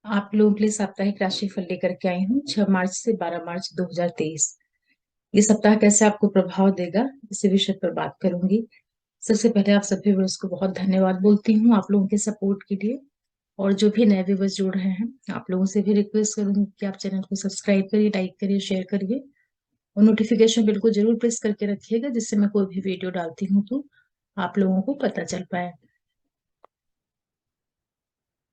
आप लोगों के लिए साप्ताहिक राशिफल लेकर के आई हूँ 6 मार्च से 12 मार्च 2023। ये सप्ताह कैसे आपको प्रभाव देगा, इसी विषय पर बात करूंगी। सबसे पहले आप सभी व्यूअर्स को बहुत धन्यवाद बोलती हूँ आप लोगों के सपोर्ट के लिए। और जो भी नए व्यूअर्स जुड़ रहे हैं, आप लोगों से भी रिक्वेस्ट करूंगी कि आप चैनल को सब्सक्राइब करिए, लाइक करिए, शेयर करिए और नोटिफिकेशन बिल को जरूर प्रेस करके रखिएगा, जिससे मैं कोई भी वीडियो डालती हूँ तो आप लोगों को पता चल पाए।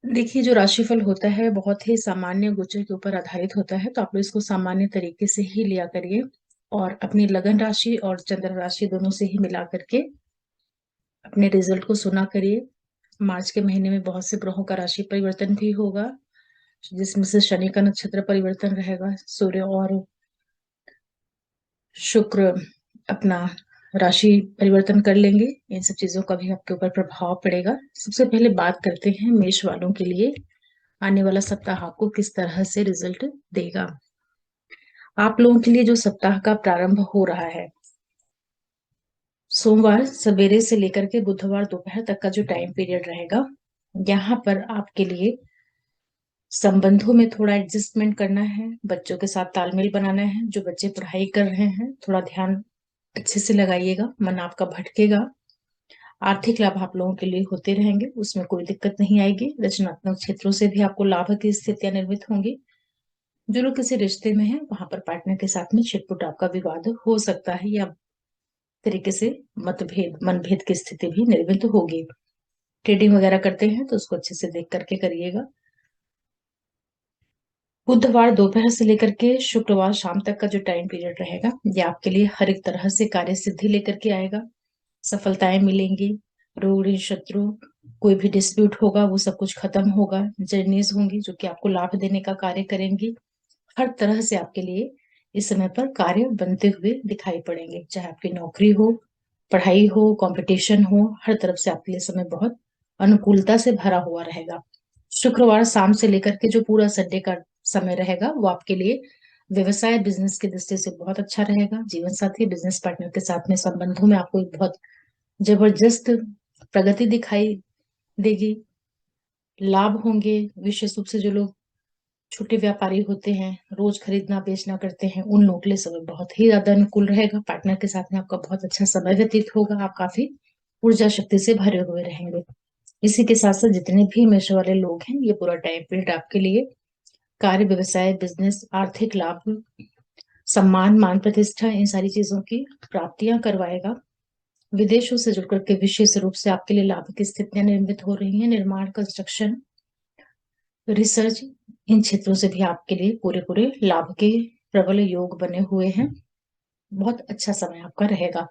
देखिए, जो राशिफल होता है बहुत ही सामान्य गोचर के ऊपर आधारित होता है, तो आप लोग इसको सामान्य तरीके से ही लिया करिए और अपनी लगन राशि और चंद्र राशि दोनों से ही मिला करके अपने रिजल्ट को सुना करिए। मार्च के महीने में बहुत से ग्रहों का राशि परिवर्तन भी होगा, जिसमें से शनि का नक्षत्र परिवर्तन रहेगा, सूर्य और शुक्र अपना राशि परिवर्तन कर लेंगे। इन सब चीजों का भी आपके ऊपर प्रभाव पड़ेगा। सबसे पहले बात करते हैं मेष वालों के लिए आने वाला सप्ताह आपको किस तरह से रिजल्ट देगा। आप लोगों के लिए जो सप्ताह का प्रारंभ हो रहा है, सोमवार सवेरे से लेकर के बुधवार दोपहर तक का जो टाइम पीरियड रहेगा, यहाँ पर आपके लिए संबंधों में थोड़ा एडजस्टमेंट करना है, बच्चों के साथ तालमेल बनाना है। जो बच्चे पढ़ाई कर रहे हैं, थोड़ा ध्यान अच्छे से लगाइएगा, मन आपका भटकेगा। आर्थिक लाभ आप लोगों के लिए होते रहेंगे, उसमें कोई दिक्कत नहीं आएगी। रचनात्मक क्षेत्रों से भी आपको लाभ की स्थितियां निर्मित होंगी। जो लोग किसी रिश्ते में हैं, वहां पर पार्टनर के साथ में छिटपुट आपका विवाद हो सकता है या तरीके से मतभेद मनभेद की स्थिति भी निर्मित होगी। ट्रेडिंग वगैरह करते हैं तो उसको अच्छे से देख करके करिएगा। बुधवार दोपहर से लेकर के शुक्रवार शाम तक का जो टाइम पीरियड रहेगा, ये आपके लिए हर एक तरह से कार्य सिद्धि लेकर के आएगा। सफलताएं मिलेंगी, रोग ऋण शत्रु कोई भी डिस्प्यूट होगा वो सब कुछ खत्म होगा। जर्नीज होंगी जो कि आपको लाभ देने का कार्य करेंगी। हर तरह से आपके लिए इस समय पर कार्य बनते हुए दिखाई पड़ेंगे, चाहे आपकी नौकरी हो, पढ़ाई हो, कंपटीशन हो, हर तरफ से आपके लिए समय बहुत अनुकूलता से भरा हुआ रहेगा। शुक्रवार शाम से लेकर के जो पूरा संडे का समय रहेगा, वो आपके लिए व्यवसाय बिजनेस की दृष्टि से बहुत अच्छा रहेगा। जीवन साथी बिजनेस पार्टनर के साथ में संबंधों में आपको एक बहुत जबरदस्त प्रगति दिखाई देगी। लाभ होंगे, विशेष रूप से जो लोग छोटे व्यापारी होते हैं, रोज खरीदना बेचना करते हैं, उन लोगों के लिए समय बहुत ही ज्यादा अनुकूल रहेगा। पार्टनर के साथ में आपका बहुत अच्छा समय व्यतीत होगा, आप काफी ऊर्जा शक्ति से भरे हुए रहेंगे। इसी के साथ साथ जितने भी मेष वाले लोग हैं, ये पूरा टाइम पीरियड आपके लिए कार्य, व्यवसाय, बिजनेस, आर्थिक लाभ, सम्मान, मान प्रतिष्ठा, इन सारी चीजों की प्राप्तियां करवाएगा। विदेशों से जुड़ करके विशेष रूप से आपके लिए लाभ की स्थितियां निर्मित हो रही हैं। निर्माण, कंस्ट्रक्शन, रिसर्च, इन क्षेत्रों से भी आपके लिए पूरे पूरे लाभ के प्रबल योग बने हुए हैं। बहुत अच्छा समय आपका रहेगा।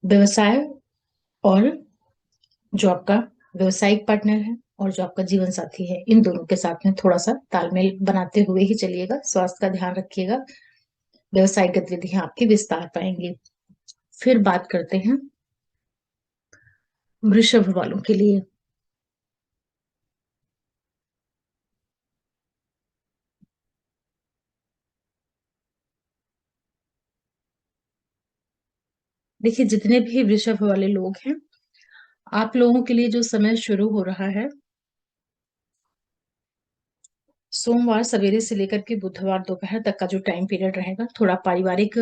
व्यवसाय और जो आपका व्यवसायिक पार्टनर है और जो आपका जीवन साथी है, इन दोनों के साथ में थोड़ा सा तालमेल बनाते हुए ही चलिएगा। स्वास्थ्य का ध्यान रखिएगा। व्यवसायिक गतिविधियां आपकी विस्तार पाएंगी। फिर बात करते हैं वृषभ वालों के लिए। देखिए, जितने भी वृषभ वाले लोग हैं, आप लोगों के लिए जो समय शुरू हो रहा है, सोमवार सवेरे से लेकर के बुधवार दोपहर तक का जो टाइम पीरियड रहेगा, थोड़ा पारिवारिक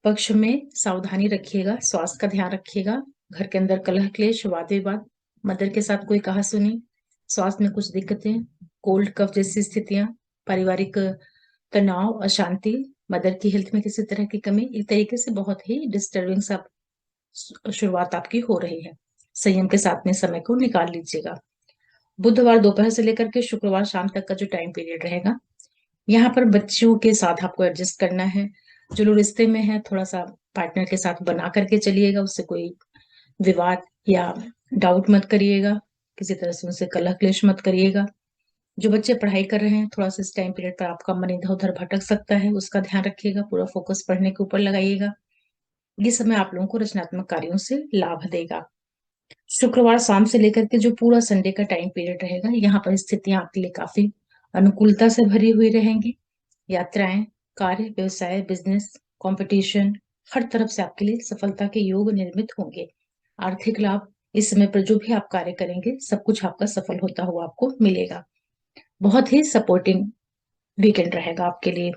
पक्ष में सावधानी रखिएगा, स्वास्थ्य का ध्यान रखिएगा। घर के अंदर कलह क्लेश, वाद विवाद, मदर के साथ कोई कहासुनी, स्वास्थ्य में कुछ दिक्कतें, कोल्ड कफ जैसी स्थितियां, पारिवारिक तनाव, अशांति, मदर की हेल्थ में किसी तरह की कमी, एक तरीके से बहुत ही डिस्टर्बिंग सा शुरुआत आपकी हो रही है। संयम के साथ में समय को निकाल लीजिएगा। बुधवार दोपहर से लेकर के शुक्रवार शाम तक का जो टाइम पीरियड रहेगा, यहाँ पर बच्चों के साथ आपको एडजस्ट करना है। जो लोग रिश्ते में है, थोड़ा सा पार्टनर के साथ बना करके चलिएगा, उससे कोई विवाद या डाउट मत करिएगा, किसी तरह से उनसे कलह क्लेश मत करिएगा। जो बच्चे पढ़ाई कर रहे हैं, थोड़ा सा इस टाइम पीरियड पर आपका मन इधर उधर भटक सकता है, उसका ध्यान रखिएगा। पूरा फोकस पढ़ने के ऊपर लगाइएगा। ये समय आप लोगों को रचनात्मक कार्यों से लाभ देगा। शुक्रवार शाम से लेकर के जो पूरा संडे का टाइम पीरियड रहेगा, यहाँ पर स्थितियां आपके लिए काफी अनुकूलता से भरी हुई रहेंगी। यात्राएं, कार्य, व्यवसाय, बिजनेस, कंपटीशन, हर तरफ से आपके लिए सफलता के योग निर्मित होंगे। आर्थिक लाभ, इस समय पर जो भी आप कार्य करेंगे, सब कुछ आपका सफल होता हुआ आपको मिलेगा। बहुत ही सपोर्टिंग वीकेंड रहेगा आपके लिए।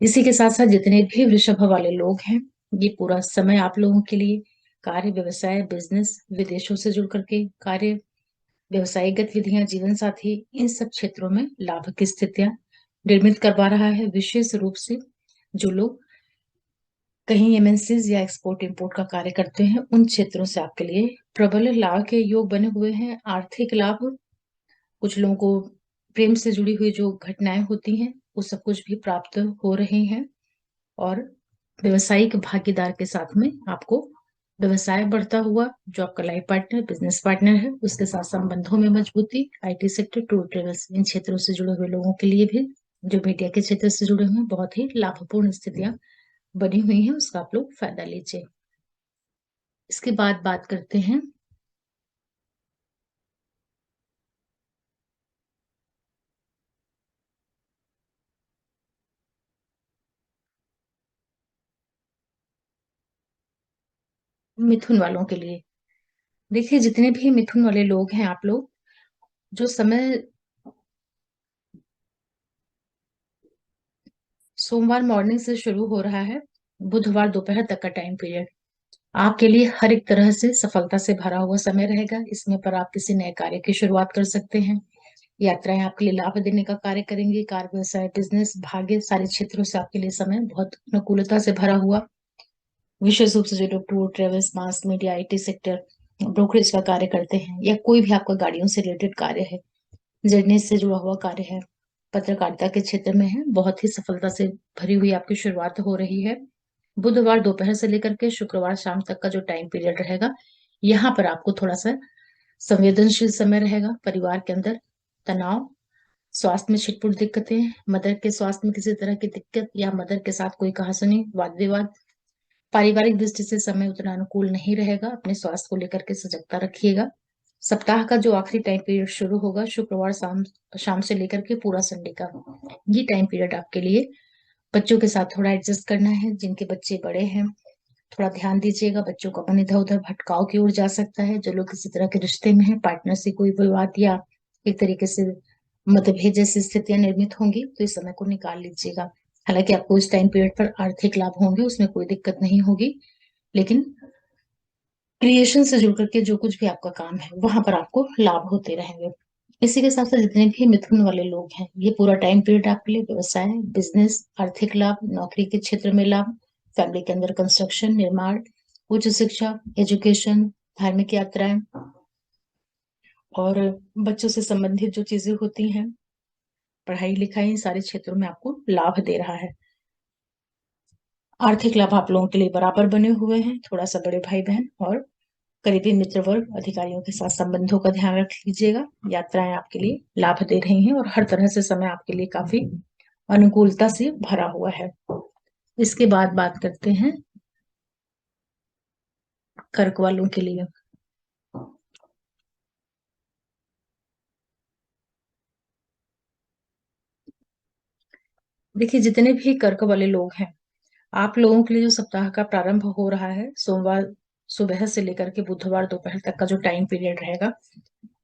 इसी के साथ साथ जितने भी वृषभ वाले लोग हैं, ये पूरा समय आप लोगों के लिए कार्य, व्यवसाय, बिजनेस, विदेशों से जुड़ करके कार्य, व्यवसायिक गतिविधियां, जीवन साथी, इन सब क्षेत्रों में लाभ की स्थितियां निर्मित करवा रहा है। विशेष रूप से जो लोग कहीं एमएनसीज या एक्सपोर्ट इंपोर्ट का कार्य करते हैं, उन क्षेत्रों से आपके लिए प्रबल लाभ के योग बने हुए हैं। आर्थिक लाभ, कुछ लोगों को प्रेम से जुड़ी हुई जो घटनाएं होती हैं, वो सब कुछ भी प्राप्त हो रही हैं। और व्यवसायिक भागीदार के साथ में आपको व्यवसाय बढ़ता हुआ, जो आपका लाइफ पार्टनर, बिजनेस पार्टनर है, उसके साथ संबंधों में मजबूती, आईटी सेक्टर, टूर ट्रेवल्स, इन क्षेत्रों से जुड़े हुए लोगों के लिए भी, जो मीडिया के क्षेत्र से जुड़े हुए हैं, बहुत ही लाभपूर्ण स्थितियां बनी हुई हैं, उसका आप लोग फायदा लीजिए। इसके बाद बात करते हैं मिथुन वालों के लिए। देखिए, जितने भी मिथुन वाले लोग हैं, आप लोग जो समय सोमवार मॉर्निंग से शुरू हो रहा है, बुधवार दोपहर तक का टाइम पीरियड आपके लिए हर एक तरह से सफलता से भरा हुआ समय रहेगा। इसमें पर आप किसी नए कार्य की शुरुआत कर सकते हैं। यात्राएं आपके लिए लाभ देने का कार्य करेंगी। कार्य, व्यवसाय, बिजनेस, भाग्य, सारे क्षेत्रों से आपके लिए समय बहुत अनुकूलता से भरा हुआ। विशेष रूप से जो लोग tour travels, mass media, IT sector, brokerage का कार्य करते हैं, या कोई भी आपका गाड़ियों से रिलेटेड कार्य है, जर्नलिस्ट से जुड़ा हुआ कार्य है, पत्रकारिता के क्षेत्र में है, बहुत ही सफलता से भरी हुई आपकी शुरुआत हो रही है। बुधवार दोपहर से लेकर के शुक्रवार शाम तक का जो टाइम पीरियड रहेगा, यहाँ पर आपको थोड़ा सा संवेदनशील समय रहेगा। परिवार के अंदर तनाव, स्वास्थ्य में छिटपुट दिक्कतें, मदर के स्वास्थ्य में किसी तरह की दिक्कत, या मदर के साथ कोई कहासुनी, वाद विवाद, पारिवारिक दृष्टि से समय उतना अनुकूल नहीं रहेगा। अपने स्वास्थ्य को लेकर के सजगता रखिएगा। सप्ताह का जो आखिरी टाइम पीरियड शुरू होगा शुक्रवार शाम शाम से लेकर के पूरा संडे का, ये टाइम पीरियड आपके लिए बच्चों के साथ थोड़ा एडजस्ट करना है। जिनके बच्चे बड़े हैं, थोड़ा ध्यान दीजिएगा। बच्चों का मन इधर उधर भटकाव की ओर जा सकता है। जो लोग किसी तरह के रिश्ते में हैं, पार्टनर से कोई विवाद या एक तरीके से मतभेद जैसी स्थितियां निर्मित होंगी, तो इस समय को निकाल लीजिएगा। हालांकि आपको इस टाइम पीरियड पर आर्थिक लाभ होंगे, उसमें कोई दिक्कत नहीं होगी, लेकिन क्रिएशन से जुड़ करके जो कुछ भी आपका काम है, वहां पर आपको लाभ होते रहेंगे। इसी के साथ साथ जितने भी मिथुन वाले लोग हैं, ये पूरा टाइम पीरियड आपके लिए व्यवसाय, बिजनेस, आर्थिक लाभ, नौकरी के क्षेत्र में लाभ, फैमिली के अंदर कंस्ट्रक्शन, निर्माण, उच्च शिक्षा, एजुकेशन, धार्मिक यात्राएं, और बच्चों से संबंधित जो चीजें होती हैं, पढ़ाई लिखाई, इन सारे क्षेत्रों में आपको लाभ दे रहा है। आर्थिक लाभ आप लोगों के लिए बराबर बने हुए हैं। थोड़ा सा बड़े भाई बहन और करीबी मित्र वर्ग, अधिकारियों के साथ संबंधों का ध्यान रख लीजिएगा। यात्राएं आपके लिए लाभ दे रही हैं, और हर तरह से समय आपके लिए काफी अनुकूलता से भरा हुआ है। इसके बाद बात करते हैं कर्क वालों के लिए। देखिए, जितने भी कर्क वाले लोग हैं, आप लोगों के लिए जो सप्ताह का प्रारंभ हो रहा है, सोमवार सुबह से लेकर के बुधवार दोपहर तक का जो टाइम पीरियड रहेगा,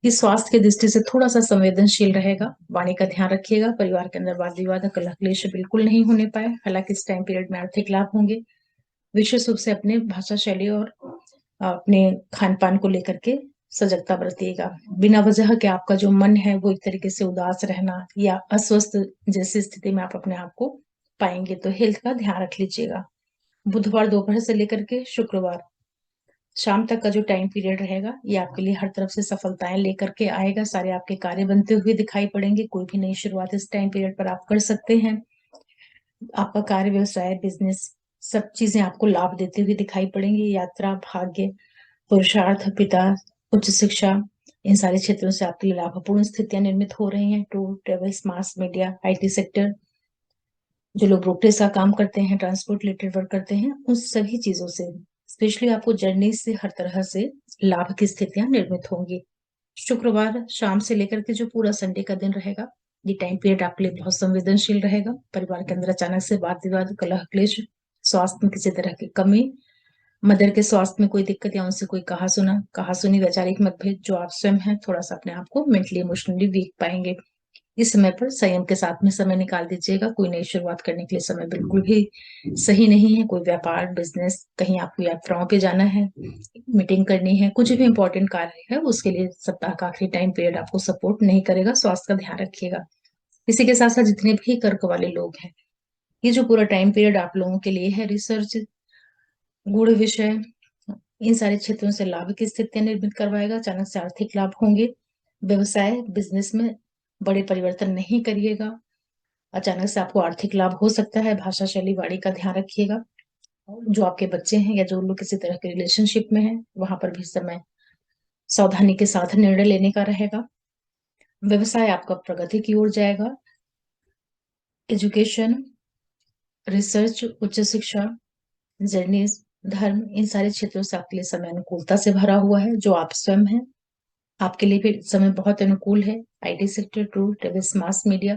इस स्वास्थ्य की दृष्टि से थोड़ा सा संवेदनशील रहेगा। वाणी का ध्यान रखिएगा। परिवार के अंदर वाद विवाद, कलह क्लेश बिल्कुल नहीं होने पाए। हालांकि इस टाइम पीरियड में आर्थिक लाभ होंगे। विशेष रूप से अपने भाषा शैली और अपने खान पान को लेकर के सजगता बरतिएगा। बिना वजह के आपका जो मन है, वो एक तरीके से उदास रहना या अस्वस्थ जैसी स्थिति में आप अपने आप को पाएंगे, तो हेल्थ का ध्यान रख लीजिएगा। बुधवार दोपहर से लेकर के शुक्रवार शाम तक का जो टाइम पीरियड रहेगा, ये आपके लिए हर तरफ से सफलताएं लेकर के आएगा। सारे आपके कार्य बनते हुए दिखाई पड़ेंगे। कोई भी नई शुरुआत इस टाइम पीरियड पर आप कर सकते हैं। आपका कार्य, व्यवसाय, बिजनेस, सब चीजें आपको लाभ देते हुए दिखाई पड़ेंगी। यात्रा, भाग्य, पुरुषार्थ, पिता, उच्च शिक्षा, इन सारे क्षेत्रों से आपके लिए लाभपूर्ण स्थितियां निर्मित हो रही हैं। Tour travels, mass media, IT sector, जो लोग ब्रोकरेज का काम करते हैं, ट्रांसपोर्ट रिलेटेड वर्क करते हैं, उन सभी चीजों से, स्पेशली आपको जर्नी से हर तरह से लाभ की स्थितियां निर्मित होंगी। शुक्रवार शाम से लेकर के जो पूरा संडे का दिन रहेगा, ये टाइम पीरियड आपके लिए बहुत संवेदनशील रहेगा। परिवार के अंदर अचानक से वाद विवाद, कलह क्लेश, स्वास्थ्य में किसी तरह की कमी, मदर के स्वास्थ्य में कोई दिक्कत, या उनसे कोई कहा सुनी, वैचारिक मतभेद, जो आप स्वयं हैं, थोड़ा सा अपने आप को मेंटली इमोशनली वीक पाएंगे। इस समय पर संयम के साथ में समय निकाल दीजिएगा। कोई नई शुरुआत करने के लिए समय बिल्कुल भी सही नहीं है। कोई व्यापार, बिजनेस, कहीं आपको यात्राओं पे जाना है, मीटिंग करनी है, कुछ भी इंपॉर्टेंट कार्य है, उसके लिए सप्ताह का आखिरी टाइम पीरियड आपको सपोर्ट नहीं करेगा। स्वास्थ्य का ध्यान रखिएगा। इसी के साथ साथ जितने भी कर्क वाले लोग हैं, ये जो पूरा टाइम पीरियड आप लोगों के लिए है, रिसर्च, गूढ़ विषय, इन सारे क्षेत्रों से लाभ की स्थितियां निर्मित करवाएगा। अचानक से आर्थिक लाभ होंगे। व्यवसाय, बिजनेस में बड़े परिवर्तन नहीं करिएगा। अचानक से आपको आर्थिक लाभ हो सकता है। भाषा, शैली, वाणी का ध्यान रखिएगा। जो आपके बच्चे हैं या जो लोग किसी तरह के रिलेशनशिप में हैं, वहां पर भी समय सावधानी के साथ निर्णय लेने का रहेगा। व्यवसाय आपका प्रगति की ओर जाएगा। एजुकेशन, रिसर्च, उच्च शिक्षा, जर्नीज, धर्म, इन सारे क्षेत्रों से आपके लिए समय अनुकूलता से भरा हुआ है। जो आप स्वयं हैं, आपके लिए भी समय बहुत अनुकूल है। IT sector, tour, travels, mass media,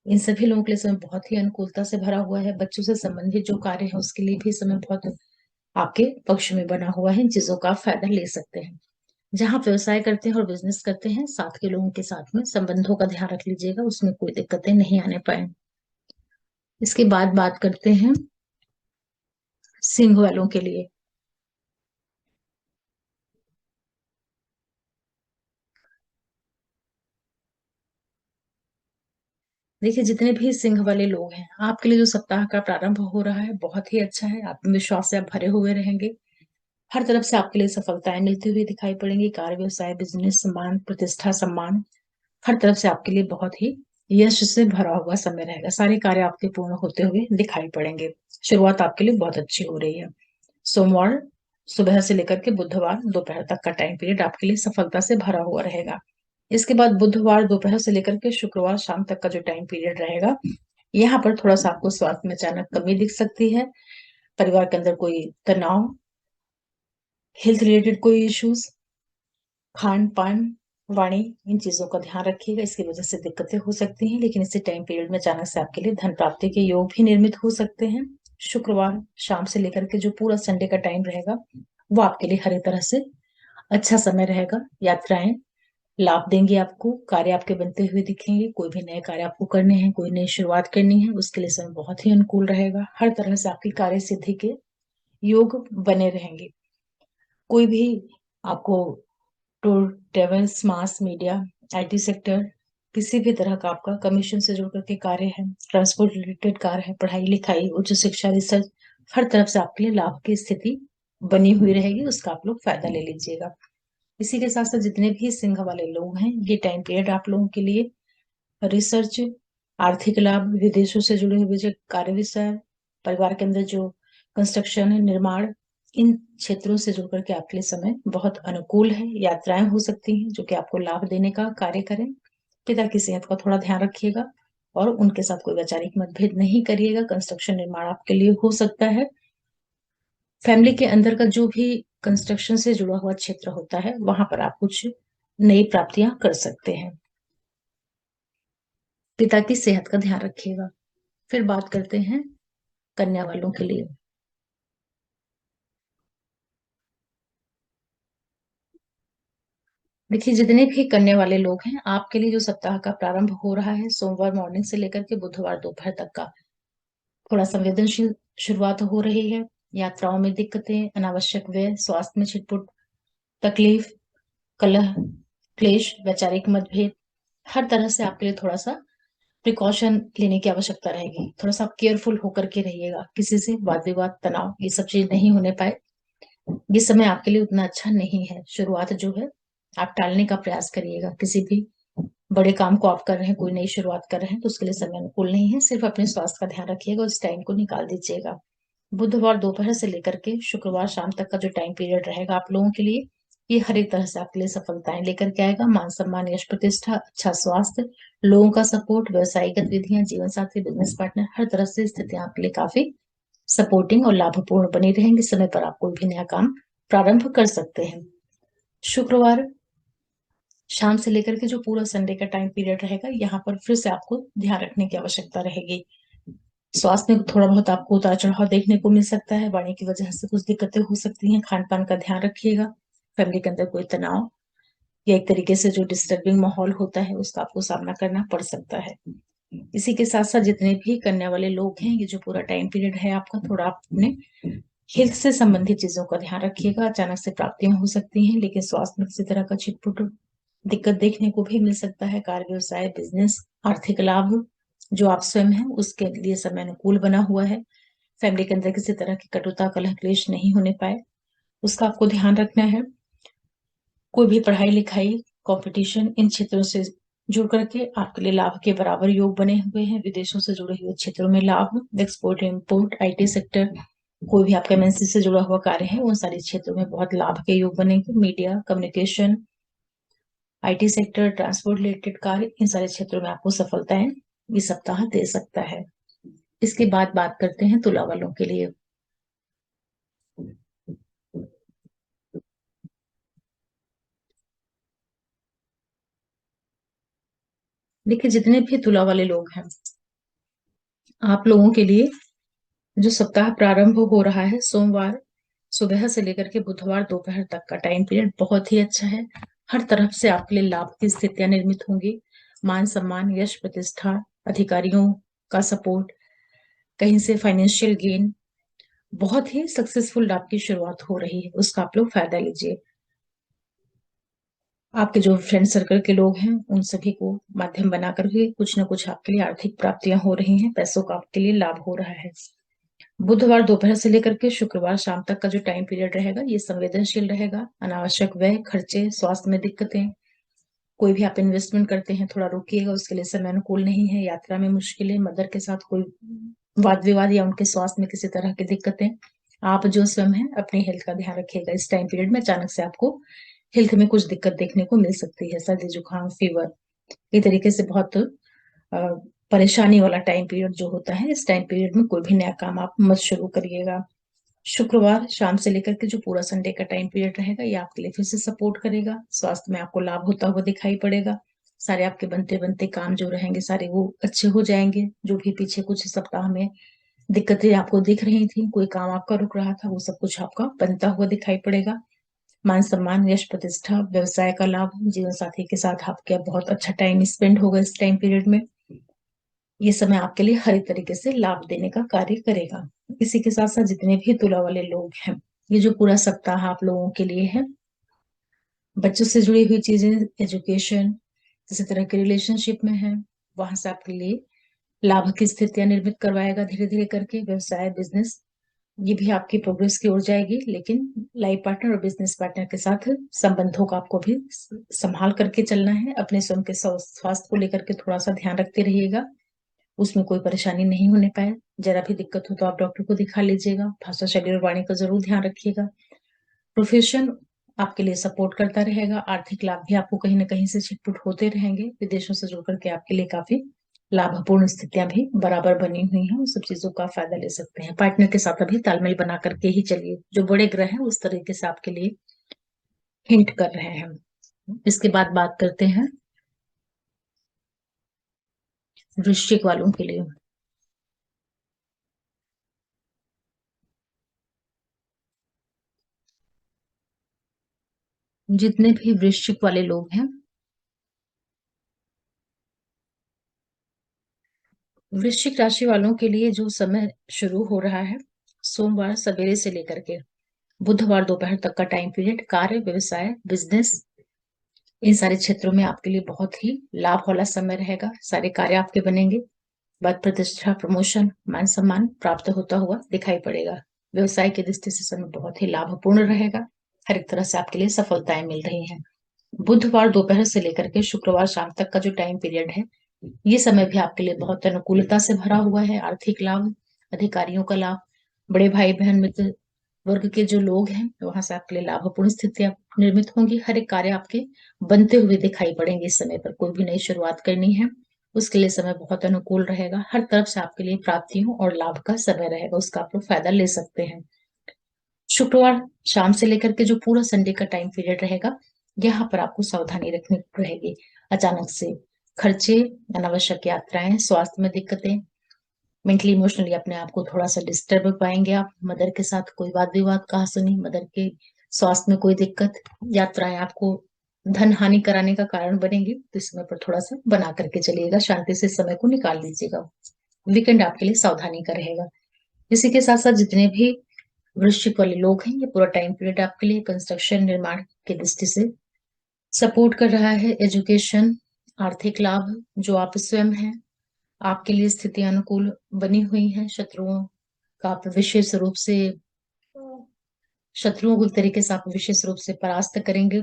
इन सभी लोगों के लिए समय बहुत ही अनुकूलता से भरा हुआ है। बच्चों से संबंधित जो कार्य है, उसके लिए भी समय बहुत आपके पक्ष में बना हुआ है। इन चीजों का आप फायदा ले सकते हैं। जहां आप व्यवसाय करते हैं और बिजनेस करते हैं, साथ के लोगों के साथ में संबंधों का ध्यान रख लीजिएगा, उसमें कोई दिक्कतें नहीं आने पाए। इसके बाद बात करते हैं सिंह वालों के लिए। देखिए, जितने भी सिंह वाले लोग हैं, आपके लिए जो सप्ताह का प्रारंभ हो रहा है, बहुत ही अच्छा है। आत्मविश्वास से आप भरे हुए रहेंगे। हर तरफ से आपके लिए सफलताएं मिलती हुई दिखाई पड़ेंगी। कार्य, व्यवसाय, बिजनेस, सम्मान, प्रतिष्ठा, सम्मान, हर तरफ से आपके लिए बहुत ही यश से भरा हुआ समय रहेगा। सारे कार्य आपके पूर्ण होते हुए दिखाई पड़ेंगे। शुरुआत आपके लिए बहुत अच्छी हो रही है। सोमवार सुबह से लेकर के बुधवार दोपहर तक का टाइम पीरियड आपके लिए सफलता से भरा हुआ रहेगा। इसके बाद बुधवार दोपहर से लेकर के शुक्रवार शाम तक का जो टाइम पीरियड रहेगा, यहाँ पर थोड़ा सा आपको स्वास्थ्य में अचानक कमी दिख सकती है। परिवार के अंदर कोई तनाव, हेल्थ रिलेटेड कोई इश्यूज, खान पान, वाणी, इन चीजों का ध्यान रखिएगा। इसकी वजह से दिक्कतें हो सकती हैं, लेकिन इसी टाइम पीरियड में अचानक से आपके लिए धन प्राप्ति के योग भी निर्मित हो सकते हैं। शुक्रवार शाम से लेकर के जो पूरा संडे का टाइम रहेगा, वो आपके लिए हर एक तरह से अच्छा समय रहेगा। यात्राएं लाभ देंगी आपको। कार्य आपके बनते हुए दिखेंगे। कोई भी नए कार्य आपको करने हैं, कोई नई शुरुआत करनी है, उसके लिए समय बहुत ही अनुकूल रहेगा। हर तरह से आपकी कार्य सिद्धि के योग बने रहेंगे। कोई भी आपको tour, travels, mass media, IT sector, किसी भी तरह का आपका कमीशन से जुड़ करके कार्य है, ट्रांसपोर्ट रिलेटेड कार्य है, पढ़ाई लिखाई, उच्च शिक्षा, रिसर्च, हर तरफ से आपके लिए लाभ की स्थिति बनी हुई रहेगी। उसका आप लोग फायदा ले लीजिएगा। इसी के साथ साथ जितने भी सिंह वाले लोग हैं, ये टाइम पीरियड आप लोगों के लिए रिसर्च, आर्थिक लाभ, विदेशों से जुड़े हुए जो कार्य विषय, परिवार के अंदर जो कंस्ट्रक्शन है, निर्माण, इन क्षेत्रों से जुड़ करके आपके लिए समय बहुत अनुकूल है। यात्राएं हो सकती हैं जो कि आपको लाभ देने का कार्य करें। पिता की सेहत का थोड़ा ध्यान रखिएगा और उनके साथ कोई वैचारिक मतभेद नहीं करिएगा। कंस्ट्रक्शन, निर्माण आपके लिए हो सकता है। फैमिली के अंदर का जो भी कंस्ट्रक्शन से जुड़ा हुआ क्षेत्र होता है, वहां पर आप कुछ नई प्राप्तियां कर सकते हैं। पिता की सेहत का ध्यान रखिएगा। फिर बात करते हैं कन्या वालों के लिए। देखिए, जितने भी कन्या वाले लोग हैं, आपके लिए जो सप्ताह का प्रारंभ हो रहा है, सोमवार मॉर्निंग से लेकर के बुधवार दोपहर तक का, थोड़ा संवेदनशील शुरुआत हो रही है। यात्राओं में दिक्कतें, अनावश्यक व्यय, स्वास्थ्य में छिटपुट तकलीफ, कलह, क्लेश, वैचारिक मतभेद, हर तरह से आपके लिए थोड़ा सा प्रिकॉशन लेने की आवश्यकता रहेगी। थोड़ा सा आप केयरफुल होकर के रहिएगा। किसी से वाद विवाद, तनाव, ये सब चीज नहीं होने पाए। ये समय आपके लिए उतना अच्छा नहीं है। शुरुआत जो है, आप टालने का प्रयास करिएगा। किसी भी बड़े काम को आप कर रहे हैं, कोई नई शुरुआत कर रहे हैं, तो उसके लिए समय अनुकूल नहीं है। सिर्फ अपने स्वास्थ्य का ध्यान रखिएगा, उस टाइम को निकाल दीजिएगा। बुधवार दोपहर से लेकर के शुक्रवार शाम तक का जो टाइम पीरियड रहेगा आप लोगों के लिए, ये हर एक तरह से आपके लिए सफलताएं लेकर के आएगा। मान सम्मान, यश, प्रतिष्ठा, अच्छा स्वास्थ्य, लोगों का सपोर्ट, व्यवसायिक गतिविधियां, जीवन साथी, बिजनेस पार्टनर, हर तरह से स्थितियां आपके लिए काफी सपोर्टिंग और लाभपूर्ण बनी रहेंगी। समय पर आप कोई भी नया काम प्रारंभ कर सकते हैं। शुक्रवार शाम से लेकर के जो पूरा संडे का टाइम पीरियड रहेगा, यहाँ पर फिर से आपको ध्यान रखने की आवश्यकता रहेगी। स्वास्थ्य में थोड़ा बहुत आपको उतार चढ़ाव देखने को मिल सकता है। वाणी की वजह से कुछ दिक्कतें हो सकती हैं। खान पान का ध्यान रखिएगा। फैमिली के अंदर कोई तनाव, या एक तरीके से जो डिस्टर्बिंग माहौल होता है उसका आपको सामना करना पड़ सकता है। इसी के साथ साथ जितने भी कन्या वाले लोग हैं, ये जो पूरा टाइम पीरियड है आपका, थोड़ा आप अपने हेल्थ से संबंधित चीजों का ध्यान रखिएगा। अचानक से प्राप्तियां हो सकती हैं, लेकिन स्वास्थ्य में किसी तरह का छिटपुट दिक्कत देखने को भी मिल सकता है। कार्य, व्यवसाय, बिजनेस, आर्थिक लाभ जो आप स्वयं हैं उसके लिए समय अनुकूल बना हुआ है। फैमिली के अंदर किसी तरह की कटुता, कलह, क्लेश नहीं होने पाए, उसका आपको ध्यान रखना है। कोई भी पढ़ाई लिखाई, कंपटीशन, इन क्षेत्रों से जुड़ करके आपके लिए लाभ के बराबर योग बने हुए हैं। विदेशों से जुड़े हुए क्षेत्रों में लाभ, एक्सपोर्ट इम्पोर्ट, आईटी सेक्टर, कोई भी आपका एमएनसी से जुड़ा हुआ कार्य है उन सारे क्षेत्रों में बहुत लाभ के योग बनेंगे। Media, communication, IT sector, transport related कार्य, इन सारे क्षेत्रों में आपको सफलताएं इस सप्ताह दे सकता है। इसके बाद बात करते हैं तुला वालों के लिए। देखिए, जितने भी तुला वाले लोग हैं, आप लोगों के लिए जो सप्ताह प्रारंभ हो रहा है सोमवार सुबह से लेकर के बुधवार दोपहर तक का टाइम पीरियड बहुत ही अच्छा है। हर तरफ से आपके लिए लाभ की स्थितियां निर्मित होंगी। मान सम्मान, यश, प्रतिष्ठा, अधिकारियों का सपोर्ट, कहीं से फाइनेंशियल गेन, बहुत ही सक्सेसफुल आपकी शुरुआत हो रही है, उसका आप लोग फायदा लीजिए। आपके जो फ्रेंड सर्कल के लोग हैं उन सभी को माध्यम बना करके कुछ ना कुछ आपके लिए आर्थिक प्राप्तियां हो रही हैं, पैसों का आपके लिए लाभ हो रहा है। बुधवार दोपहर से लेकर के शुक्रवार शाम तक का जो टाइम पीरियड रहेगा ये संवेदनशील रहेगा। अनावश्यक व्यय, खर्चे, स्वास्थ्य में दिक्कतें, कोई भी आप इन्वेस्टमेंट करते हैं थोड़ा रोकिएगा, उसके लिए समय अनुकूल नहीं है। यात्रा में मुश्किलें, मदर के साथ कोई वाद विवाद या उनके स्वास्थ्य में किसी तरह की दिक्कतें। आप जो स्वयं है अपनी हेल्थ का ध्यान रखिएगा। इस टाइम पीरियड में अचानक से आपको हेल्थ में कुछ दिक्कत देखने को मिल सकती है, सर्दी जुकाम, फीवर, ये तरीके से बहुत अ, परेशानी वाला टाइम पीरियड जो होता है, इस टाइम पीरियड में कोई भी नया काम आप मत शुरू करिएगा। शुक्रवार शाम से लेकर के जो पूरा संडे का टाइम पीरियड रहेगा ये आपके लिए फिर से सपोर्ट करेगा। स्वास्थ्य में आपको लाभ होता हुआ दिखाई पड़ेगा। सारे आपके बनते बनते काम जो रहेंगे सारे वो अच्छे हो जाएंगे। जो भी पीछे कुछ सप्ताह में दिक्कतें आपको दिख रही थी, कोई काम आपका रुक रहा था, वो सब कुछ आपका बनता हुआ दिखाई पड़ेगा। मान सम्मान, यश, प्रतिष्ठा, व्यवसाय का लाभ, जीवन साथी के साथ आपका बहुत अच्छा टाइम स्पेंड होगा इस टाइम पीरियड में। ये समय आपके लिए हर एक तरीके से लाभ देने का कार्य करेगा। इसी के साथ साथ जितने भी तुला वाले लोग हैं, ये जो पूरा सप्ताह आप लोगों के लिए है, बच्चों से जुड़ी हुई चीजें, एजुकेशन, किसी तरह के रिलेशनशिप में है, वहां से आपके लिए लाभ की स्थितियां निर्मित करवाएगा धीरे धीरे करके। व्यवसाय, बिजनेस, ये भी आपकी प्रोग्रेस की ओर जाएगी, लेकिन लाइफ पार्टनर और बिजनेस पार्टनर के साथ संबंधों का आपको भी संभाल करके चलना है। अपने स्वयं के स्वास्थ्य को लेकर के थोड़ा सा ध्यान रखते रहिएगा, उसमें कोई परेशानी नहीं होने पाए। जरा भी दिक्कत हो तो आप डॉक्टर को दिखा लीजिएगा। भाषा, शरीर और वाणी का जरूर ध्यान रखिएगा। प्रोफेशन आपके लिए सपोर्ट करता रहेगा। आर्थिक लाभ भी आपको कहीं ना कहीं से छिटपुट होते रहेंगे। विदेशों से जुड़ करके आपके लिए काफी लाभपूर्ण स्थितियां भी बराबर बनी हुई हैं, उन सब चीजों का फायदा ले सकते हैं। पार्टनर के साथ अभी तालमेल बना करके ही चलिए, जो बड़े ग्रह हैं उस तरीके से आपके लिए हिंट कर रहे हैं। इसके बाद बात करते हैं वृश्चिक वालों के लिए। जितने भी वृश्चिक वाले लोग हैं, वृश्चिक राशि वालों के लिए जो समय शुरू हो रहा है सोमवार सवेरे से लेकर के बुधवार दोपहर तक का टाइम पीरियड, कार्य, व्यवसाय, बिजनेस, इन सारे क्षेत्रों में आपके लिए बहुत ही लाभ वाला समय रहेगा। सारे कार्य आपके बनेंगे। पद प्रतिष्ठा, प्रमोशन, मान सम्मान प्राप्त होता हुआ दिखाई पड़ेगा। व्यवसाय की दृष्टि से समय बहुत ही लाभपूर्ण रहेगा। हर एक तरह से आपके लिए सफलताएं मिल रही हैं। बुधवार दोपहर से लेकर के शुक्रवार शाम तक का जो टाइम पीरियड है ये समय भी आपके लिए बहुत अनुकूलता से भरा हुआ है। आर्थिक लाभ, अधिकारियों का लाभ, बड़े भाई बहन मित्र वर्ग के जो लोग हैं वहां से आपके लिए लाभपूर्ण स्थितियां निर्मित होंगी। हर एक कार्य आपके बनते हुए दिखाई पड़ेंगे। इस समय पर कोई भी नई शुरुआत करनी है उसके लिए समय बहुत अनुकूल रहेगा। हर तरफ से आपके लिए प्राप्तियों और लाभ का समय रहेगा, उसका आप लोग फायदा ले सकते हैं। शुक्रवार शाम से लेकर के जो पूरा संडे का टाइम पीरियड रहेगा यहाँ पर आपको सावधानी रखनी रहेगी। अचानक से खर्चे, अनावश्यक यात्राएं, स्वास्थ्य में दिक्कतें, मेंटली इमोशनली अपने आप को थोड़ा सा डिस्टर्ब पाएंगे आप। मदर के साथ कोई वाद विवाद, कहा सुनी, मदर के स्वास्थ्य में कोई दिक्कत, यात्राएं आपको धन हानि कराने का कारण बनेंगी, तो इस समय पर थोड़ा सा बना करके चलिएगा, शांति से समय को निकाल लीजिएगा। वीकेंड आपके लिए सावधानी का रहेगा। इसी के साथ साथ जितने भी वृश्चिक वाले लोग हैं, ये पूरा टाइम पीरियड आपके लिए कंस्ट्रक्शन निर्माण की दृष्टि से सपोर्ट कर रहा है। एजुकेशन, आर्थिक लाभ, जो आप स्वयं हैं, आपके लिए स्थिति अनुकूल बनी हुई है। शत्रुओं का आप विशेष रूप से शत्रुओं को तरीके से आप विशेष रूप से परास्त करेंगे।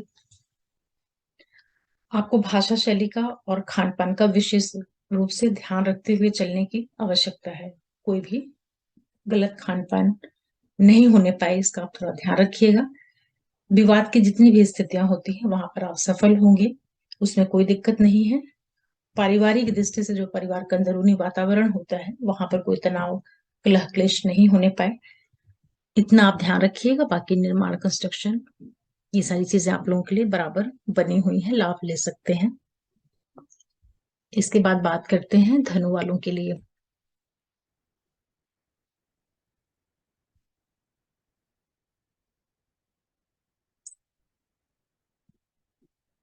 आपको भाषा शैली का और खान पान का विशेष रूप से ध्यान रखते हुए चलने की आवश्यकता है। कोई भी गलत खान पान नहीं होने पाए, इसका आप थोड़ा ध्यान रखिएगा। विवाद की जितनी भी स्थितियां होती हैं वहां पर आप सफल होंगे, उसमें कोई दिक्कत नहीं है। पारिवारिक दृष्टि से जो परिवार का अंदरूनी वातावरण होता है वहां पर कोई तनाव, कलह क्लेश नहीं होने पाए, इतना आप ध्यान रखिएगा। बाकी निर्माण, कंस्ट्रक्शन, ये सारी चीजें आप लोगों के लिए बराबर बनी हुई हैं, लाभ ले सकते हैं। इसके बाद बात करते हैं धनु वालों के लिए।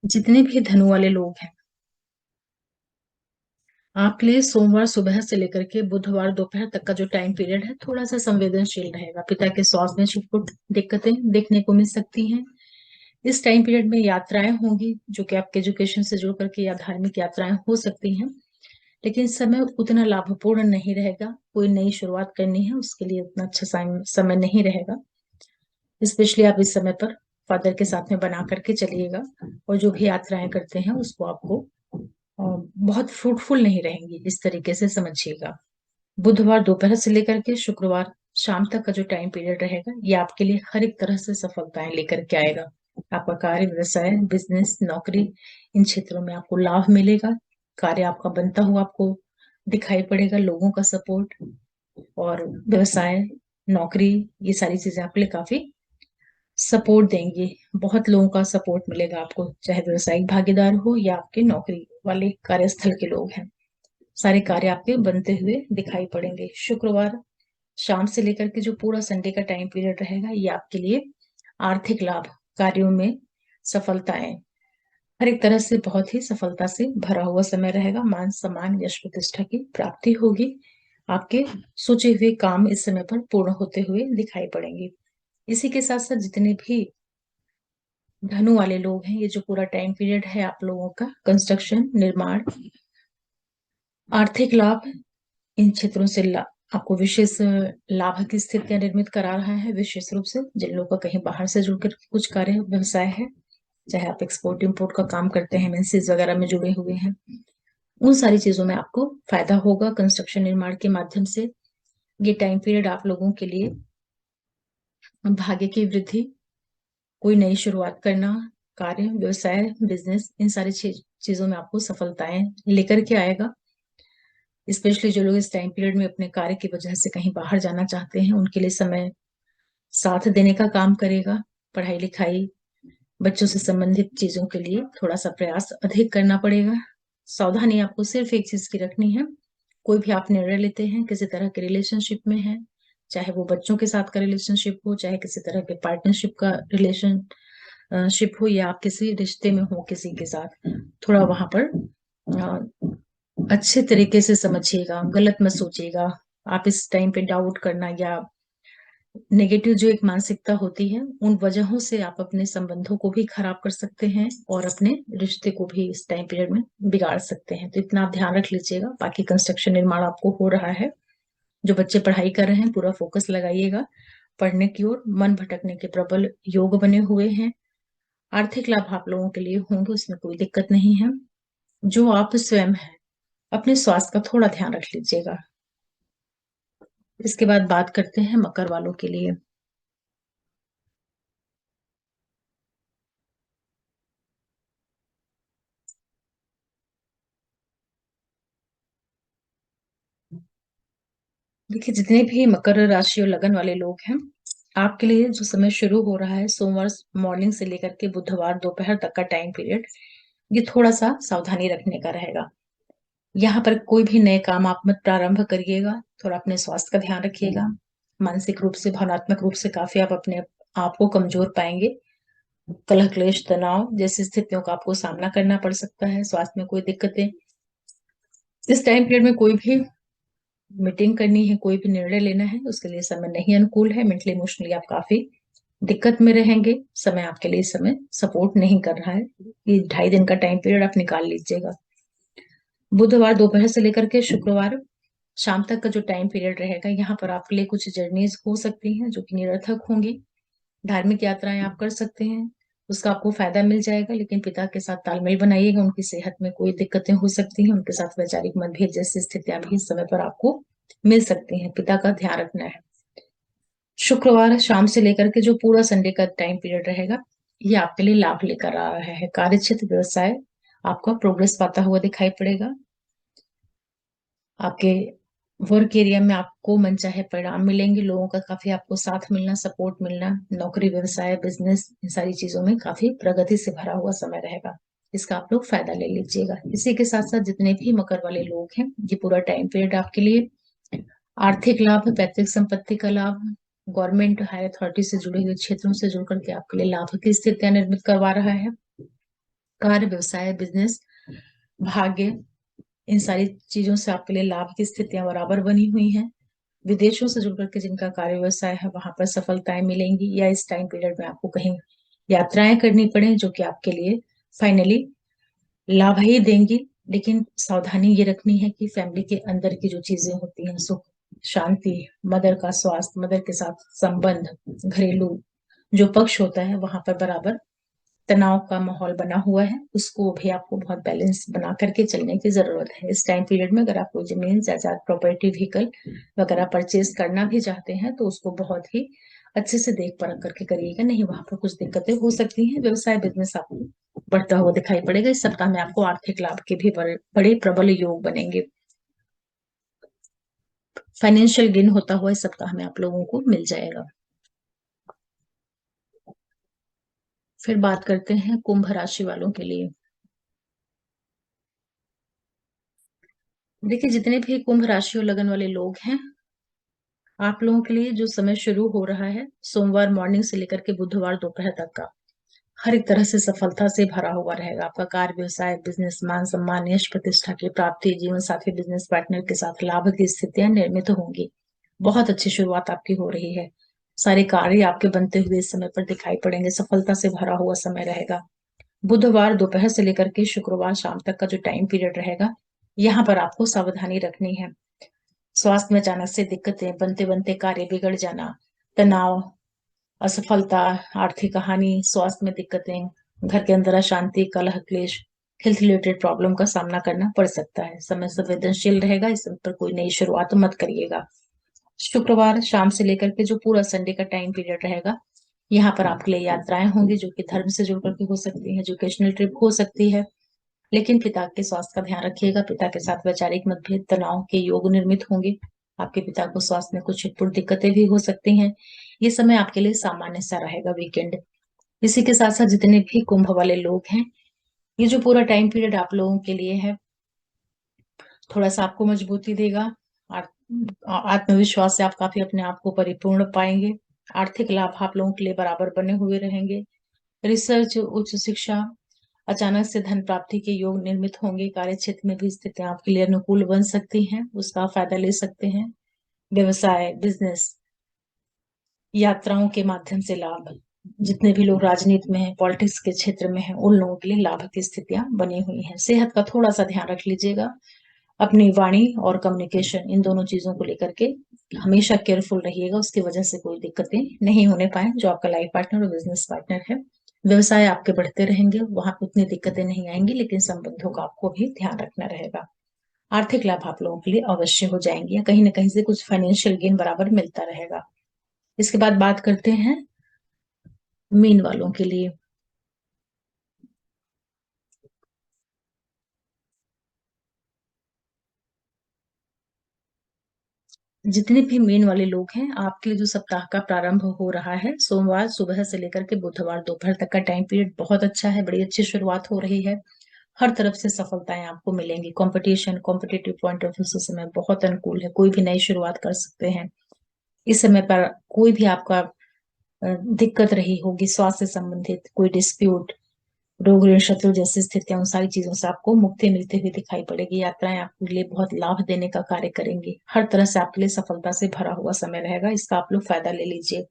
जितने भी धनु वाले लोग हैं, आपके लिए सोमवार सुबह से लेकर के बुधवार दोपहर तक का जो टाइम पीरियड है थोड़ा सा संवेदनशील रहेगा। पिता के स्वास्थ्य में छुटपुट दिक्कतें देखने को मिल सकती हैं। इस टाइम पीरियड में यात्राएं होंगी, जो कि आपके एजुकेशन से जुड़ करके या धार्मिक यात्राएं हो सकती हैं, लेकिन समय उतना लाभपूर्ण नहीं रहेगा। कोई नई शुरुआत करनी है उसके लिए उतना अच्छा समय नहीं रहेगा। स्पेशली आप इस समय पर फादर के साथ में बना करके चलिएगा, और जो भी यात्राएं करते हैं उसको आपको बहुत फ्रूटफुल नहीं रहेंगी, इस तरीके से समझिएगा। बुधवार दोपहर से लेकर के शुक्रवार शाम तक का जो टाइम पीरियड रहेगा, ये आपके लिए हर एक तरह से सफलताएं लेकर के आएगा। आपका कार्य, व्यवसाय, बिजनेस, नौकरी, इन क्षेत्रों में आपको लाभ मिलेगा। कार्य आपका बनता हुआ आपको दिखाई पड़ेगा। लोगों का सपोर्ट और व्यवसाय, नौकरी, ये सारी चीजें आपके लिए काफी सपोर्ट देंगे। बहुत लोगों का सपोर्ट मिलेगा आपको, चाहे व्यवसायिक भागीदार हो या आपके नौकरी वाले कार्यस्थल के लोग हैं। सारे कार्य आपके बनते हुए दिखाई पड़ेंगे। शुक्रवार शाम से लेकर के जो पूरा संडे का टाइम पीरियड रहेगा, ये आपके लिए आर्थिक लाभ, कार्यों में सफलताएं, हर एक तरह से बहुत ही सफलता से भरा हुआ समय रहेगा। मान सम्मान, यश प्रतिष्ठा की प्राप्ति होगी। आपके सोचे हुए काम इस समय पर पूर्ण होते हुए दिखाई पड़ेंगे। इसी के साथ साथ जितने भी धनु वाले लोग हैं, ये जो पूरा टाइम पीरियड है आप लोगों का कंस्ट्रक्शन, निर्माण, आर्थिक लाभ, इन क्षेत्रों से आपको विशेष लाभ की स्थितियां निर्मित करा रहा है। विशेष रूप से जिन लोगों का कहीं बाहर से जुड़कर कुछ कार्य व्यवसाय है, चाहे आप एक्सपोर्ट इंपोर्ट का काम करते हैं, एमएनसीज वगैरह में जुड़े हुए हैं, उन सारी चीजों में आपको फायदा होगा। कंस्ट्रक्शन निर्माण के माध्यम से ये टाइम पीरियड आप लोगों के लिए भाग्य की वृद्धि, कोई नई शुरुआत करना, कार्य, व्यवसाय, बिजनेस, इन सारी चीजों में आपको सफलताएं लेकर के आएगा। स्पेशली जो लोग इस टाइम पीरियड में अपने कार्य की वजह से कहीं बाहर जाना चाहते हैं, उनके लिए समय साथ देने का काम करेगा। पढ़ाई लिखाई, बच्चों से संबंधित चीजों के लिए थोड़ा सा प्रयास अधिक करना पड़ेगा। सावधानी आपको सिर्फ एक चीज की रखनी है। कोई भी आप निर्णय लेते हैं, किसी तरह के रिलेशनशिप में है, चाहे वो बच्चों के साथ का रिलेशनशिप हो, चाहे किसी तरह के पार्टनरशिप का रिलेशनशिप हो, या आप किसी रिश्ते में हो किसी के साथ, थोड़ा वहां पर अच्छे तरीके से समझिएगा, गलत मत सोचिएगा। आप इस टाइम पे डाउट करना या नेगेटिव जो एक मानसिकता होती है, उन वजहों से आप अपने संबंधों को भी खराब कर सकते हैं और अपने रिश्ते को भी इस टाइम पीरियड में बिगाड़ सकते हैं। तो इतना आप ध्यान रख लीजिएगा। बाकी कंस्ट्रक्शन निर्माण आपको हो रहा है, जो बच्चे पढ़ाई कर रहे हैं पूरा फोकस लगाइएगा पढ़ने की ओर। मन भटकने के प्रबल योग बने हुए हैं। आर्थिक लाभ आप लोगों के लिए होंगे, उसमें कोई दिक्कत नहीं है। जो आप स्वयं है, अपने स्वास्थ्य का थोड़ा ध्यान रख लीजिएगा। इसके बाद बात करते हैं मकर वालों के लिए। देखिए, जितने भी मकर राशि और लगन वाले लोग हैं, आपके लिए जो समय शुरू हो रहा है सोमवार मॉर्निंग से लेकर के बुधवार दोपहर तक का टाइम पीरियड, ये थोड़ा सा सावधानी रखने का रहेगा। यहाँ पर कोई भी नए काम आप मत प्रारंभ करिएगा। थोड़ा अपने स्वास्थ्य का ध्यान रखिएगा। मानसिक रूप से, भावनात्मक रूप से काफी आप अपने आप को कमजोर पाएंगे। कलह क्लेश तनाव जैसी स्थितियों का आपको सामना करना पड़ सकता है। स्वास्थ्य में कोई दिक्कतें, इस टाइम पीरियड में कोई भी मीटिंग करनी है, कोई भी निर्णय लेना है, उसके लिए समय नहीं अनुकूल है। मेंटली इमोशनली आप काफी दिक्कत में रहेंगे। समय आपके लिए इस समय सपोर्ट नहीं कर रहा है। ये 2.5 दिन का टाइम पीरियड आप निकाल लीजिएगा। बुधवार दोपहर से लेकर के शुक्रवार शाम तक का जो टाइम पीरियड रहेगा, यहाँ पर आपके लिए कुछ जर्नीज हो सकती हैं जो कि निरर्थक होंगी। धार्मिक यात्राएं आप कर सकते हैं, उसका आपको फायदा मिल जाएगा। लेकिन पिता के साथ तालमेल बनाइएगा, उनकी सेहत में कोई दिक्कतें हो सकती हैं, उनके साथ वैचारिक मतभेद जैसी स्थितियां भी इस समय पर आपको मिल सकती हैं। पिता का ध्यान रखना है। शुक्रवार शाम से लेकर के जो पूरा संडे का टाइम पीरियड रहेगा, ये आपके लिए लाभ लेकर आ रहा है। कार्य क्षेत्र व्यवसाय आपका प्रोग्रेस पाता हुआ दिखाई पड़ेगा। आपके वर्क एरिया में आपको मनचाहे परिणाम मिलेंगे। लोगों का काफी आपको साथ मिलना, सपोर्ट मिलना, नौकरी व्यवसाय बिजनेस इन सारी चीजों में काफी प्रगति से भरा हुआ समय रहेगा। इसका आप लोग फायदा ले लीजिएगा। इसी के साथ साथ जितने भी मकर वाले लोग हैं, ये पूरा टाइम पीरियड आपके लिए आर्थिक लाभ, पैतृक संपत्ति का लाभ, गवर्नमेंट हायर अथॉरिटी से जुड़े हुए क्षेत्रों से जुड़ करके आपके लिए लाभ की स्थितियां निर्मित करवा रहा है। कार्य व्यवसाय बिजनेस भाग्य इन सारी चीजों से आपके लिए लाभ की स्थितियां बराबर बनी हुई हैं। विदेशों से जुड़ करके जिनका कार्य व्यवसाय है, वहां पर सफलताएं मिलेंगी, या इस टाइम पीरियड में आपको कहीं यात्राएं करनी पड़े जो कि आपके लिए फाइनली लाभ ही देंगी। लेकिन सावधानी ये रखनी है कि फैमिली के अंदर की जो चीजें होती हैं, सुख शांति, मदर का स्वास्थ्य, मदर के साथ संबंध, घरेलू जो पक्ष होता है, वहां पर बराबर तनाव का माहौल बना हुआ है। उसको भी आपको बहुत बैलेंस बना करके चलने की जरूरत है। इस टाइम पीरियड में अगर आप कोई जमीन जायदाद प्रॉपर्टी व्हीकल वगैरह परचेज करना भी चाहते हैं, तो उसको बहुत ही अच्छे से देख परख करके करिएगा, नहीं वहां पर कुछ दिक्कतें हो सकती हैं। व्यवसाय बिजनेस आपको बढ़ता हुआ दिखाई पड़ेगा। इस सप्ताह में आपको आर्थिक लाभ के भी बड़े बड़े प्रबल योग बनेंगे। फाइनेंशियल गेन होता हुआ इस सप्ताह में आप लोगों को मिल जाएगा। फिर बात करते हैं कुंभ राशि वालों के लिए। देखिए, जितने भी कुंभ राशि और लगन वाले लोग हैं, आप लोगों के लिए जो समय शुरू हो रहा है सोमवार मॉर्निंग से लेकर के बुधवार दोपहर तक का, हर एक तरह से सफलता से भरा हुआ रहेगा। आपका कार्य व्यवसाय बिजनेस मान सम्मान यश प्रतिष्ठा की प्राप्ति, जीवन साथी बिजनेस पार्टनर के साथ लाभ की स्थितियां निर्मित होंगी। बहुत अच्छी शुरुआत आपकी हो रही है। सारे कार्य आपके बनते हुए इस समय पर दिखाई पड़ेंगे। सफलता से भरा हुआ समय रहेगा। बुधवार दोपहर से लेकर के शुक्रवार शाम तक का जो टाइम पीरियड रहेगा, यहाँ पर आपको सावधानी रखनी है। स्वास्थ्य में अचानक से दिक्कतें, बनते बनते कार्य बिगड़ जाना, तनाव, असफलता, आर्थिक हानि, स्वास्थ्य में दिक्कतें, घर के अंदर अशांति, कलह क्लेश, हेल्थ रिलेटेड प्रॉब्लम का सामना करना पड़ सकता है। समय संवेदनशील रहेगा, इस समय पर कोई नई शुरुआत मत करिएगा। शुक्रवार शाम से लेकर के जो पूरा संडे का टाइम पीरियड रहेगा, यहाँ पर आपके लिए यात्राएं होंगी जो कि धर्म से जुड़ करके हो सकती है, एजुकेशनल ट्रिप हो सकती है। लेकिन पिता के स्वास्थ्य का ध्यान रखिएगा। पिता के साथ वैचारिक मतभेद तनाव के योग निर्मित होंगे। आपके पिता को स्वास्थ्य में कुछ छिटपुट दिक्कतें भी हो सकती हैं। ये समय आपके लिए सामान्य सा रहेगा, वीकेंड। इसी के साथ साथ जितने भी कुंभ वाले लोग हैं, ये जो पूरा टाइम पीरियड आप लोगों के लिए है, थोड़ा सा आपको मजबूती देगा। आत्मविश्वास से आप काफी अपने आप को परिपूर्ण पाएंगे। आर्थिक लाभ आप लोगों के लिए बराबर बने हुए रहेंगे। रिसर्च, उच्च शिक्षा, अचानक से धन प्राप्ति के योग निर्मित होंगे। कार्य क्षेत्र में भी स्थितियां आपके लिए अनुकूल बन सकती हैं, उसका फायदा ले सकते हैं। व्यवसाय बिजनेस यात्राओं के माध्यम से लाभ, जितने भी लोग राजनीति में हैं, पॉलिटिक्स के क्षेत्र में हैं, उन लोगों के लिए लाभ की स्थितियां बनी हुई हैं। सेहत का थोड़ा सा ध्यान रख लीजिएगा। अपनी वाणी और कम्युनिकेशन इन दोनों चीजों को लेकर के हमेशा केयरफुल रहिएगा, उसकी वजह से कोई दिक्कतें नहीं होने पाए जो आपका लाइफ पार्टनर और बिजनेस पार्टनर है। व्यवसाय आपके बढ़ते रहेंगे, वहां उतनी दिक्कतें नहीं आएंगी, लेकिन संबंधों का आपको भी ध्यान रखना रहेगा। आर्थिक लाभ आप लोगों के लिए अवश्य हो जाएंगे, या कहीं ना कहीं से कुछ फाइनेंशियल गेन बराबर मिलता रहेगा। इसके बाद बात करते हैं मीन वालों के लिए। जितने भी मीन वाले लोग हैं, आपके लिए जो सप्ताह का प्रारंभ हो रहा है सोमवार सुबह से लेकर के बुधवार दोपहर तक का टाइम पीरियड बहुत अच्छा है। बड़ी अच्छी शुरुआत हो रही है। हर तरफ से सफलताएं आपको मिलेंगी। Competition competitive point of view से समय बहुत अनुकूल है। कोई भी नई शुरुआत कर सकते हैं इस समय पर। कोई भी आपका दिक्कत रही होगी, स्वास्थ्य से संबंधित कोई डिस्प्यूट, रोग ऋण शत्रु जैसी स्थितियां, उन सारी चीजों से आपको मुक्ति मिलती हुई दिखाई पड़ेगी। यात्राएं आपके लिए बहुत लाभ देने का कार्य करेंगी। हर तरह से आपके लिए सफलता से भरा हुआ समय रहेगा, इसका आप लोग फायदा ले लीजिए।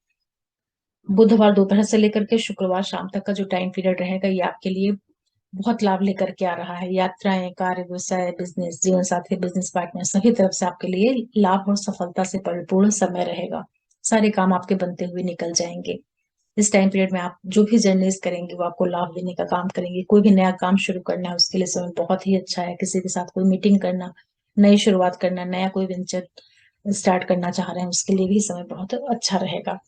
बुधवार दोपहर से लेकर के शुक्रवार शाम तक का जो टाइम पीरियड रहेगा, ये आपके लिए बहुत लाभ लेकर के आ रहा है। यात्राएं, कार्य, व्यवसाय, बिजनेस, जीवन साथी, बिजनेस पार्टनर, सभी तरफ से आपके लिए लाभ और सफलता से परिपूर्ण समय रहेगा। सारे काम आपके बनते हुए निकल जाएंगे। इस टाइम पीरियड में आप जो भी जर्नीज करेंगे वो आपको लाभ देने का काम करेंगे। कोई भी नया काम शुरू करना है उसके लिए समय बहुत ही अच्छा है। किसी के साथ कोई मीटिंग करना, नई शुरुआत करना, नया कोई वेंचर स्टार्ट करना चाह रहे हैं, उसके लिए भी समय बहुत अच्छा रहेगा।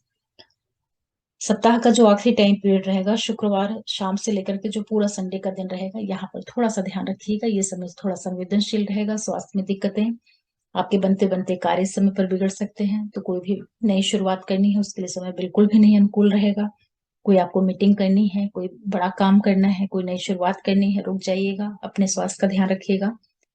सप्ताह का जो आखिरी टाइम पीरियड रहेगा, शुक्रवार शाम से लेकर के जो पूरा संडे का दिन रहेगा, यहाँ पर थोड़ा सा ध्यान रखिएगा। ये समय थोड़ा संवेदनशील रहेगा। स्वास्थ्य में दिक्कतें, आपके बनते बनते कार्य समय पर बिगड़ सकते हैं। तो कोई भी नई शुरुआत करनी है उसके लिए समय बिल्कुल भी नहीं अनुकूल रहेगा। कोई आपको मीटिंग करनी है, कोई बड़ा काम करना है, कोई नई शुरुआत करनी है, रुक जाइएगा। अपने स्वास्थ्य का ध्यान रखिएगा।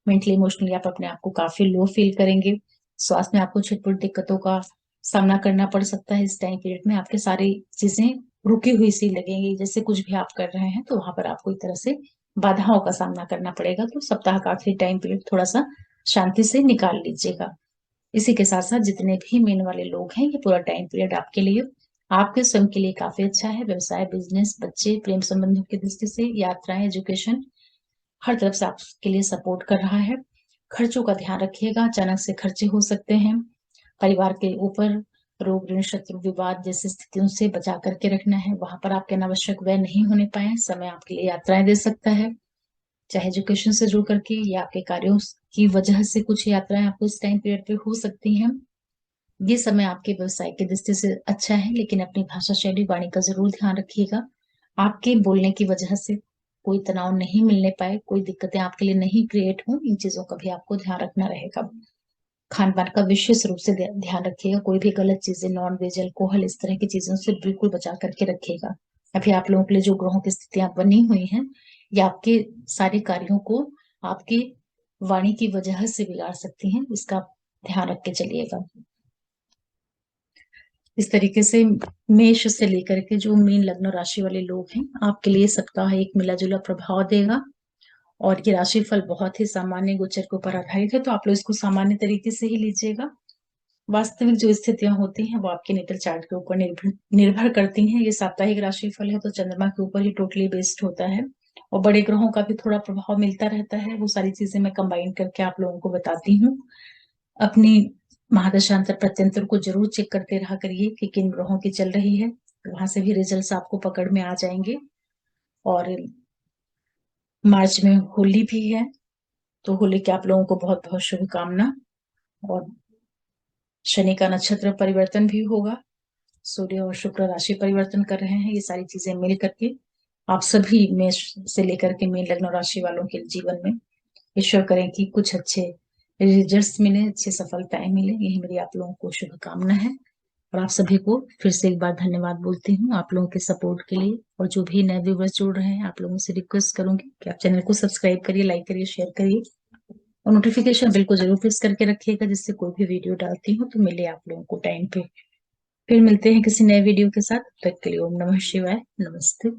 मेंटली इमोशनली आप अपने आप को काफी लो फील करेंगे। स्वास्थ्य में आपको छिटपुट दिक्कतों का सामना करना पड़ सकता है। इस टाइम पीरियड में आपके सारी चीजें रुकी हुई सी लगेंगी, जैसे कुछ भी आप कर रहे हैं तो वहां पर आपको एक तरह से बाधाओं का सामना करना पड़ेगा। तो सप्ताह का आखिरी टाइम पीरियड थोड़ा सा शांति से निकाल लीजिएगा। इसी के साथ साथ जितने भी मेन वाले लोग हैं, ये पूरा टाइम पीरियड आपके लिए, आपके स्वयं के लिए काफी अच्छा है। व्यवसाय, बिजनेस, बच्चे, प्रेम संबंधों की दृष्टि से, यात्राएं, एजुकेशन, हर तरफ से आपके लिए सपोर्ट कर रहा है। खर्चों का ध्यान रखिएगा, अचानक से खर्चे हो सकते हैं। परिवार के ऊपर रोग ऋण शत्रु विवाद जैसी स्थितियों से बचा करके रखना है। वहां पर आपके अनावश्यक व्यय नहीं होने पाए। समय आपके लिए यात्राएं दे सकता है, चाहे एजुकेशन से जुड़ करके या आपके कार्यों की वजह से कुछ यात्राएं आपको इस टाइम पीरियड पे हो सकती हैं। ये समय आपके व्यवसाय की दृष्टि से अच्छा है, लेकिन अपनी भाषा शैली, वाणी का जरूर ध्यान रखिएगा। आपके बोलने की वजह से कोई तनाव नहीं मिलने पाए, कोई दिक्कतें आपके लिए नहीं क्रिएट हो, इन चीजों का भी आपको ध्यान रखना रहेगा। खान पान का विशेष रूप से ध्यान रखिएगा। कोई भी गलत चीजें, नॉन वेज, अल्कोहल, इस तरह की चीजों से बिल्कुल बचा करके रखिएगा। अभी आप लोगों के लिए जो ग्रहों की स्थितियां बनी हुई हैं, ये आपके सारे कार्यों को आपकी वाणी की वजह से बिगाड़ सकती हैं, इसका ध्यान रख के चलिएगा। इस तरीके से मेष से लेकर के जो मीन लग्न राशि वाले लोग हैं, आपके लिए सप्ताह एक मिला जुला प्रभाव देगा। और ये राशिफल बहुत ही सामान्य गोचर के ऊपर आधारित है, तो आप लोग इसको सामान्य तरीके से ही लीजिएगा। वास्तविक जो स्थितियां होती हैं वो आपके नेटल चार्ट के ऊपर निर्भर निर्भर करती हैं। ये साप्ताहिक राशिफल है तो चंद्रमा के ऊपर ही टोटली बेस्ड होता है, और बड़े ग्रहों का भी थोड़ा प्रभाव मिलता रहता है। वो सारी चीजें मैं कंबाइन करके आप लोगों को बताती हूँ। अपनी महादशांतर प्रत्यंतर को जरूर चेक करते रहा करिए कि किन ग्रहों की चल रही है, वहां से भी रिजल्ट्स आपको पकड़ में आ जाएंगे। और मार्च में होली भी है, तो होली के आप लोगों को बहुत बहुत शुभकामना। और शनि का नक्षत्र परिवर्तन भी होगा, सूर्य और शुक्र राशि परिवर्तन कर रहे हैं। ये सारी चीजें मिल करके आप सभी मेष से लेकर के मीन लग्न राशि वालों के जीवन में ईश्वर करें कि कुछ अच्छे रिजल्ट्स मिले, अच्छी सफलताएं मिले। यही मेरी आप लोगों को शुभकामना है। और आप सभी को फिर से एक बार धन्यवाद बोलती हूँ आप लोगों के सपोर्ट के लिए। और जो भी नए व्यूवर्स जुड़ रहे हैं, आप लोगों से रिक्वेस्ट करूंगी कि आप चैनल को सब्सक्राइब करिए, लाइक करिए, शेयर करिए, और नोटिफिकेशन बिल्कुल जरूर प्रेस करके रखिएगा, जिससे कोई भी वीडियो डालती हूँ तो मिले आप लोगों को टाइम पे। फिर मिलते हैं किसी नए वीडियो के साथ। तब तक के लिए ओम नमः शिवाय, नमस्ते।